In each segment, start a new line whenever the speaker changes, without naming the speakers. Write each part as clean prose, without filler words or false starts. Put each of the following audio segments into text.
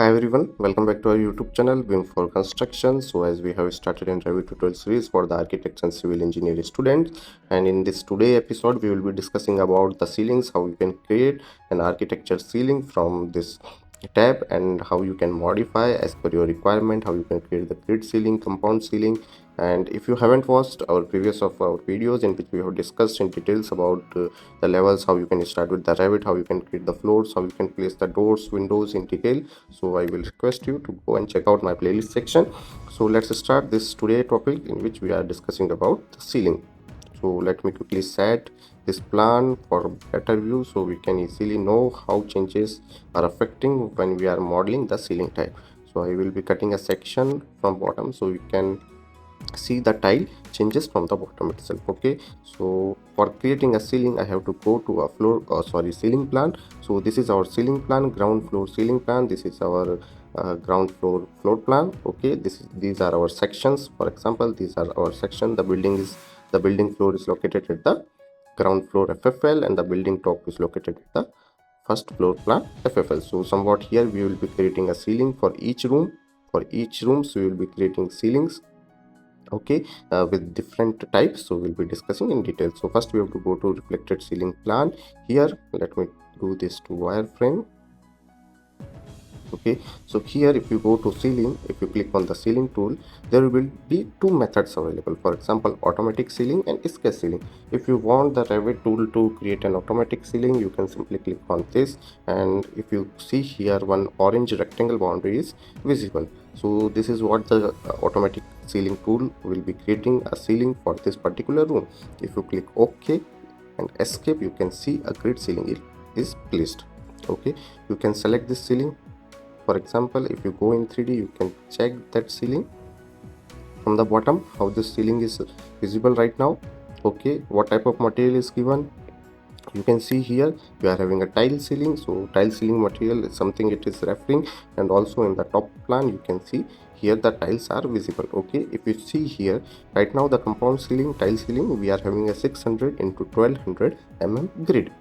Hi everyone, welcome back to our YouTube channel BIM for Construction. So as we have started in Revit tutorial series for the architects and civil engineering students, and in this today episode we will be discussing about the ceilings, how you can create an architecture ceiling from this tab and how you can modify as per your requirement, how you can create the grid ceiling, compound ceiling. And if you haven't watched our previous of our videos in which we have discussed in details about the levels, how you can start with the Revit, how you can create the floors, how you can place the doors, windows in detail, so I will request you to go and check out my playlist section. So let's start this today topic in which we are discussing about the ceiling. So let me quickly set this plan for better view so we can easily know how changes are affecting when we are modeling the ceiling type. So I will be cutting a section from bottom so you can see the tile changes from the bottom itself. Okay, so for creating a ceiling I have to go to a ceiling plan. So this is our ceiling plan, ground floor ceiling plan. This is our ground floor plan. Okay, these are our sections. For example, these are our section. The building floor is located at the ground floor FFL, and the building top is located at the first floor plan FFL. So somewhat here we will be creating a ceiling for each room. For each room, so we will be creating ceilings, okay, with different types. So we'll be discussing in detail. So first we have to go to reflected ceiling plan. Here let me do this to wireframe. Okay, so here if you go to ceiling, if you click on the ceiling tool, there will be two methods available. For example, automatic ceiling and sketch ceiling. If you want the Revit tool to create an automatic ceiling, you can simply click on this, and if you see here, one orange rectangle boundary is visible. So this is what the automatic ceiling tool will be creating a ceiling for this particular room. If you click OK and escape, you can see a grid ceiling is placed. Okay, you can select this ceiling. For example, if you go in 3D, you can check that ceiling from the bottom, how this ceiling is visible right now. Okay, what type of material is given, you can see here we are having a tile ceiling. So tile ceiling material is something it is referring, and also in the top plan you can see here the tiles are visible. Okay, if you see here right now, the compound ceiling, tile ceiling, we are having a 600 into 1200 grid.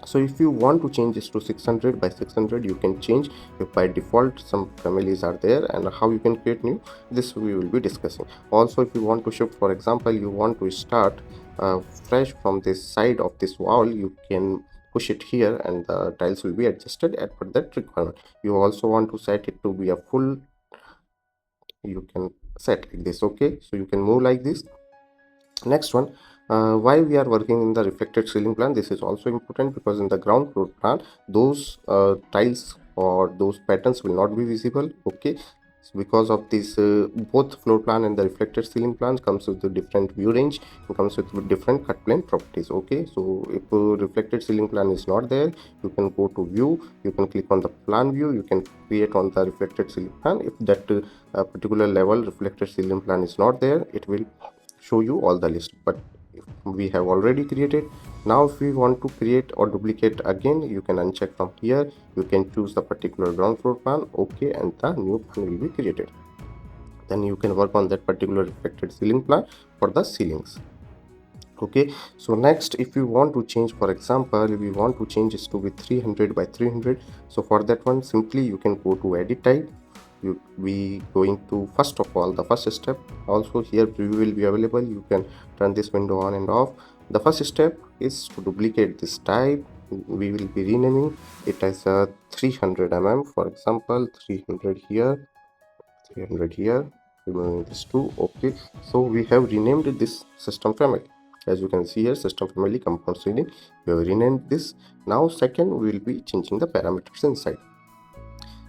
So if you want to change this to 600 by 600, you can change. If by default some families are there, and how you can create new, this we will be discussing. Also, if you want to shift, for example, you want to start fresh from this side of this wall, you can push it here and the tiles will be adjusted as per that requirement. You also want to set it to be a full, you can set like this. Okay, so you can move like this. Next one, why we are working in the reflected ceiling plan, this is also important because in the ground floor plan those tiles or those patterns will not be visible. Okay, so because of this both floor plan and the reflected ceiling plans comes with a different view range and comes with different cut plane properties. Okay, so if reflected ceiling plan is not there, you can go to view, you can click on the plan view, you can create on the reflected ceiling plan. If that particular level reflected ceiling plan is not there, it will show you all the list, but we have already created. Now if we want to create or duplicate again, you can uncheck from here, you can choose the particular ground floor plan. Okay, and the new plan will be created. Then you can work on that particular reflected ceiling plan for the ceilings. Okay, so next, if you want to change, for example, we want to change this to be 300 by 300. So for that one, simply you can go to edit type. You be going to, first of all, the first step, also here preview will be available, you can turn this window on and off. The first step is to duplicate this type. We will be renaming it as a 300 for example, 300 here, 300 here, removing this too. Okay, so we have renamed this system family. As you can see here, system family compound ceiling, we have renamed this. Now second, we will be changing the parameters inside.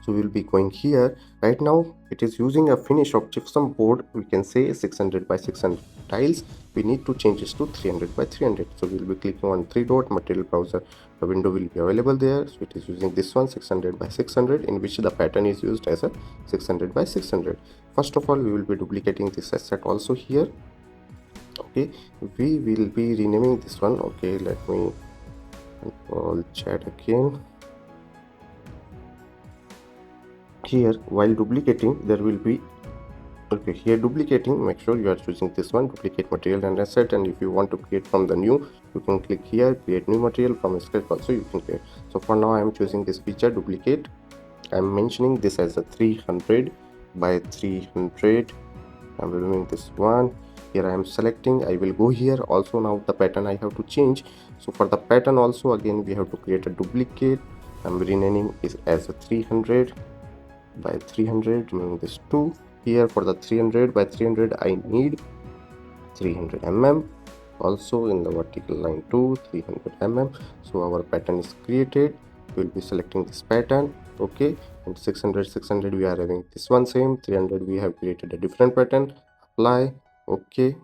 So we will be going here. Right now it is using a finish of gypsum board, we can say 600 by 600 tiles. We need to change this to 300 by 300. So we will be clicking on 3 dot material browser, the window will be available there. So it is using this one, 600 by 600, in which the pattern is used as a 600 by 600. First of all, we will be duplicating this asset also here. Okay, we will be renaming this one. Okay, let me control chat again. Here while duplicating, there will be, okay, here duplicating, make sure you are choosing this one, duplicate material and asset. And if you want to create from the new, you can click here, create new material from sketch also you can create. So for now I am choosing this feature, duplicate I'm mentioning this as a 300 by 300. I'm removing this one. Here I am selecting. I will go here. Also now the pattern I have to change. So for the pattern also again we have to create a duplicate. I'm renaming it as a 300 by 300, removing this 2. Here for the 300 by 300 I need 300 mm. Also in the vertical line 2, 300 mm. So our pattern is created. We will be selecting this pattern. Okay, and 600 we are having this one same. 300 we have created a different pattern. Apply. Okay,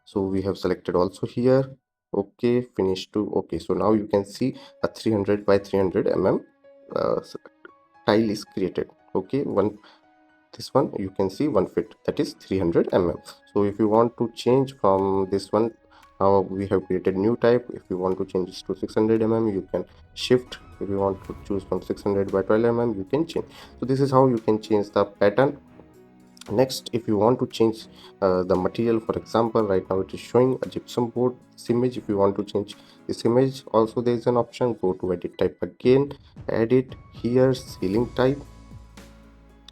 so we have selected also here. Okay, finish to. Okay, so now you can see a 300 by 300 mm tile is created. Okay, this one you can see 1 feet, that is 300 mm. So if you want to change from this one, now we have created new type. If you want to change this to 600 mm, you can shift. If you want to choose from 600 by 12 mm, you can change. So this is how you can change the pattern. Next, if you want to change the material, for example right now it is showing a gypsum board, this image. If you want to change this image, also there is an option. Go to edit type again, edit, here ceiling type.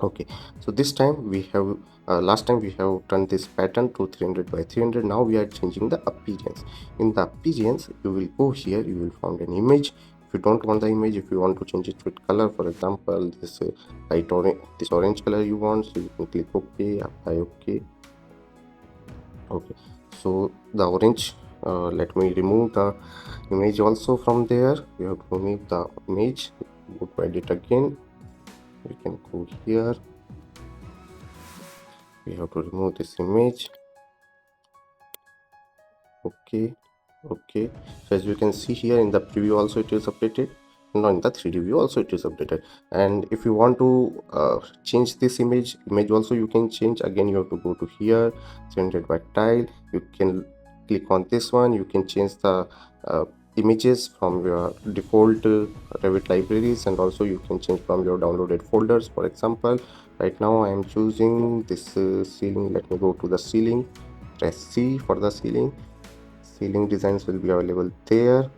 Okay, so this time we have last time we have turned this pattern to 300 by 300. Now we are changing the appearance. In the appearance you will go here, you will find an image. If you don't want the image, if you want to change it with color, for example this light orange, this orange color you want, so you can click OK, apply OK. Okay, so the orange, let me remove the image also from there. We have to remove the image. Go to edit again, we can go here, we have to remove this image. Okay, okay, so as you can see here in the preview also it is updated, now in the 3D view also it is updated. And if you want to change this image also you can change. Again you have to go to here, 300 by tile, you can click on this one. You can change the images from your default Revit libraries, and also you can change from your downloaded folders. For example right now I am choosing this ceiling. Let me go to the ceiling, press C for the ceiling. Ceiling designs will be available there.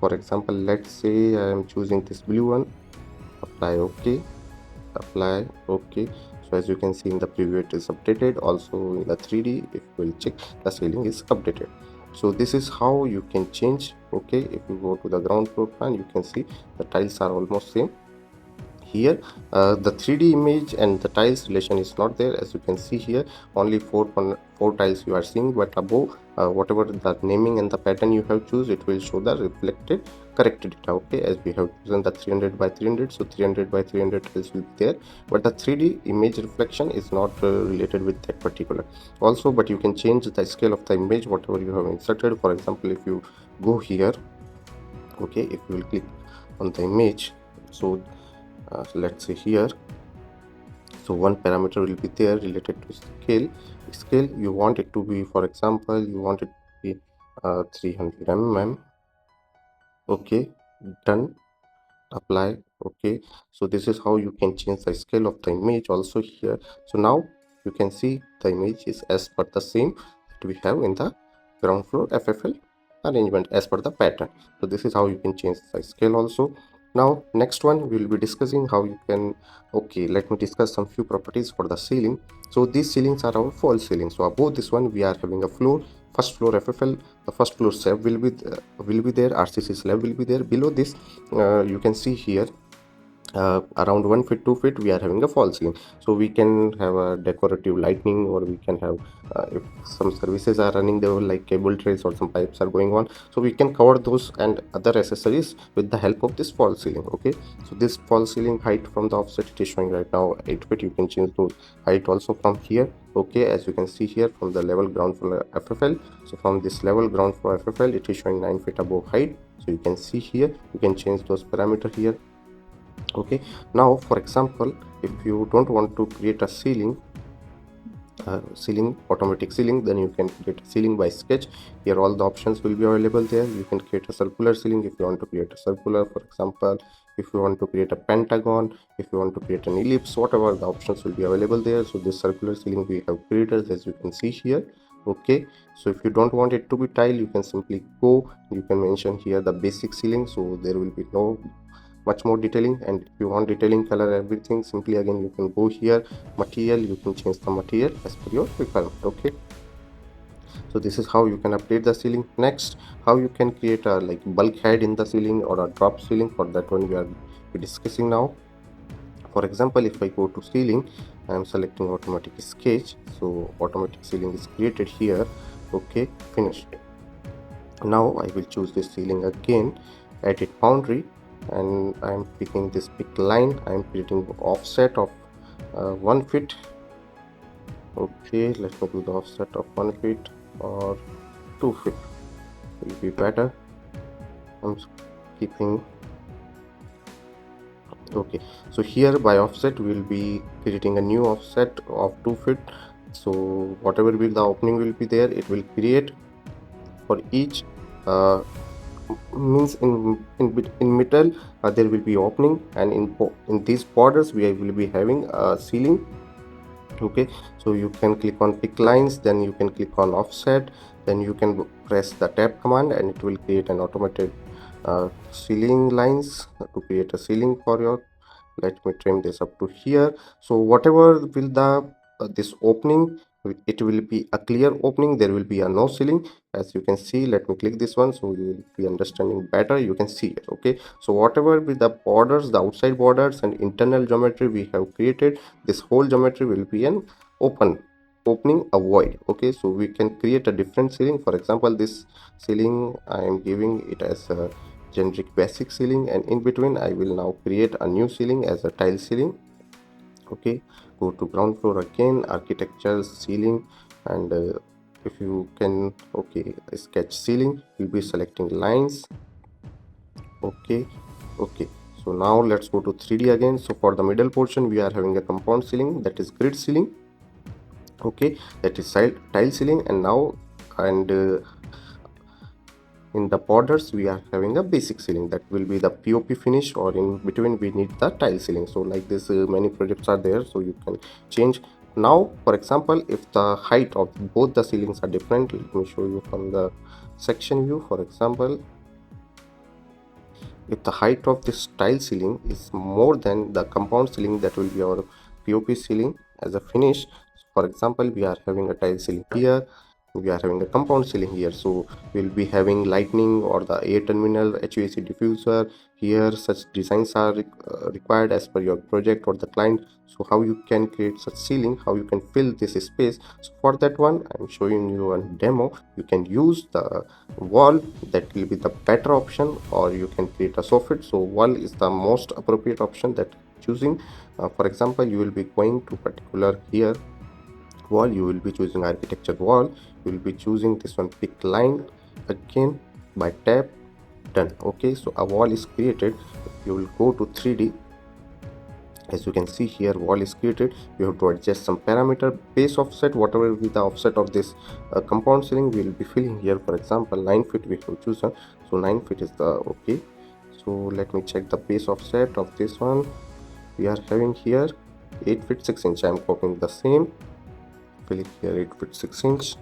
For example let's say I am choosing this blue one. Apply OK, apply OK. So as you can see in the preview it is updated. Also in the 3D if you will check, the ceiling is updated. So this is how you can change. Okay, if you go to the ground floor plan, you can see the tiles are almost same. Here the 3D image and the tiles relation is not there. As you can see here only four tiles you are seeing, but above whatever the naming and the pattern you have choose, it will show the reflected correct data. Okay, as we have chosen the 300 by 300, so 300 by 300 tiles will be there, but the 3D image reflection is not related with that particular also. But you can change the scale of the image whatever you have inserted. For example if you go here, okay, if you will click on the image, so let's say here, so one parameter will be there related to scale. You want it to be, for example you want it to be 300 mm. Okay, done, apply. Okay, so this is how you can change the scale of the image also here. So now you can see the image is as per the same that we have in the ground floor FFL arrangement as per the pattern. So this is how you can change the scale also. Now next one we will be discussing how you can, okay, let me discuss some few properties for the ceiling. So these ceilings are our false ceiling. So above this one we are having a floor, first floor FFL, the first floor slab will be there, RCC slab will be there. Below this you can see here around 1 feet 2 feet we are having a false ceiling. So we can have a decorative lighting, or we can have if some services are running there like cable trays or some pipes are going on, so we can cover those and other accessories with the help of this false ceiling. Okay, so this false ceiling height from the offset it is showing right now 8 feet. You can change those height also from here. Okay, as you can see here from the level ground floor FFL, so from this level ground floor FFL it is showing 9 feet above height. So you can see here, you can change those parameter here. Okay, now for example if you don't want to create a ceiling automatic ceiling, then you can create a ceiling by sketch. Here all the options will be available there. You can create a circular ceiling if you want to create a circular, for example if you want to create a pentagon, if you want to create an ellipse, whatever the options will be available there. So this circular ceiling we have created as you can see here. Okay, so if you don't want it to be tile, you can simply go, you can mention here the basic ceiling, so there will be no much more detailing. And if you want detailing, color, everything, simply again you can go here, material, you can change the material as per your requirement. Okay, so this is how you can update the ceiling. Next, how you can create a like bulkhead in the ceiling or a drop ceiling. For that one we are discussing now. For example, if I go to ceiling, I am selecting automatic sketch, so automatic ceiling is created here. Okay, finished. Now I will choose this ceiling again, edit boundary, and I am picking this pick line. I am creating offset of 1 feet. Okay, let me do the offset of 1 feet or 2 feet will be better. I'm keeping. Okay, so here by offset we will be creating a new offset of 2 feet. So whatever will the opening will be there, it will create for each means in middle there will be opening, and in these borders we will be having a ceiling. Okay, so you can click on pick lines, then you can click on offset, then you can press the tab command, and it will create an automated ceiling lines to create a ceiling for your. Let me trim this up to here. So whatever will the this opening, it will be a clear opening, there will be a no ceiling. As you can see, let me click this one so you will be understanding better. You can see it. Okay, so whatever with the borders, the outside borders and internal geometry we have created, this whole geometry will be an opening, a void. Okay, so we can create a different ceiling. For example, this ceiling I am giving it as a generic basic ceiling, and in between I will now create a new ceiling as a tile ceiling. Okay, go to ground floor again, architecture, ceiling, and if you can, okay, sketch ceiling, you'll be selecting lines. Okay, so now let's go to 3D again. So for the middle portion we are having a compound ceiling, that is grid ceiling. Okay, that is tile ceiling, and now and in the borders we are having a basic ceiling, that will be the POP finish, or in between we need the tile ceiling. So like this many projects are there, so you can change. Now for example, if the height of both the ceilings are different, let me show you from the section view. For example, if the height of this tile ceiling is more than the compound ceiling, that will be our POP ceiling as a finish. For example, we are having a tile ceiling here, we are having a compound ceiling here, so we'll be having lightning or the air terminal, HVAC diffuser here. Such designs are required as per your project or the client. So how you can create such ceiling, how you can fill this space. So for that one I'm showing you a demo. You can use the wall, that will be the better option, or you can create a soffit. So wall is the most appropriate option that choosing. For example, you will be going to particular here wall, you will be choosing architecture wall, you will be choosing this one, pick line again by tab, done. Okay, so a wall is created. You will go to 3D. As you can see here, wall is created. You have to adjust some parameter, base offset, whatever will be the offset of this compound ceiling we will be filling here. For example, 9 feet we have chosen, so 9 feet is the okay. So let me check the base offset of this one. We are having here 8 feet 6 inch. I am copying the same, fill it here, 8 feet 6 inch.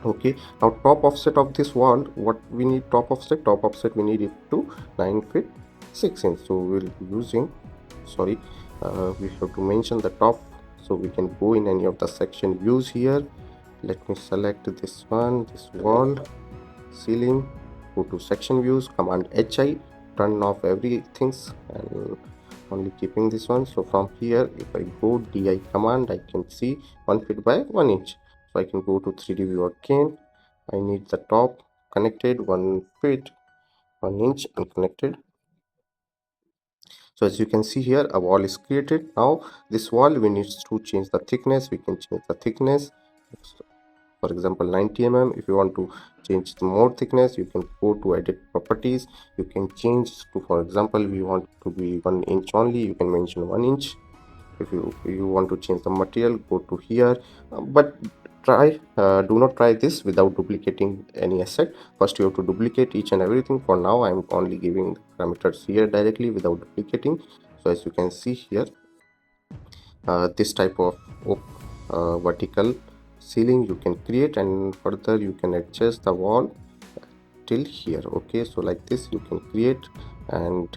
Okay, now top offset of this wall, what we need top offset we need it to 9 feet 6 inch. So we'll be using, sorry, we have to mention the top, so we can go in any of the section views here. Let me select this one, this wall ceiling, go to section views, command HI, turn off everything and only keeping this one. So from here, if I go DI command, I can see 1 feet by 1 inch. So I can go to 3D view again. I need the top connected 1 feet 1 inch and connected. So as you can see here, a wall is created. Now this wall we need to change the thickness. We can change the thickness, for example 90 mm. If you want to change the more thickness, you can go to edit properties. You can change to, for example, we want to be 1 inch only, you can mention 1 inch. If you want to change the material, go to here. But do not try this without duplicating any asset. First you have to duplicate each and everything. For now I'm only giving parameters here directly without duplicating. So as you can see here, this type of vertical ceiling you can create, and further you can adjust the wall till here. Okay, so like this you can create, and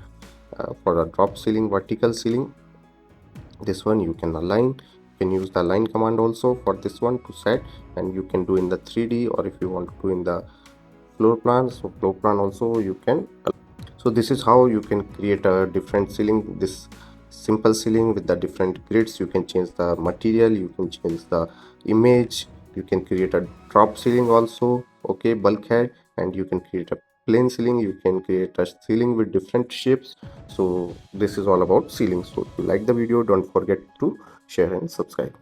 For a drop ceiling, vertical ceiling, this one you can align. You can use the align command also for this one to set, and you can do in the 3D, or if you want to do in the floor plan, so floor plan also you can. So this is how you can create a different ceiling, this simple ceiling with the different grids. You can change the material, you can change the image, you can create a drop ceiling also, okay, bulkhead, and you can create a plain ceiling, you can create a ceiling with different shapes. So this is all about ceiling. So if you like the video, don't forget to share and subscribe.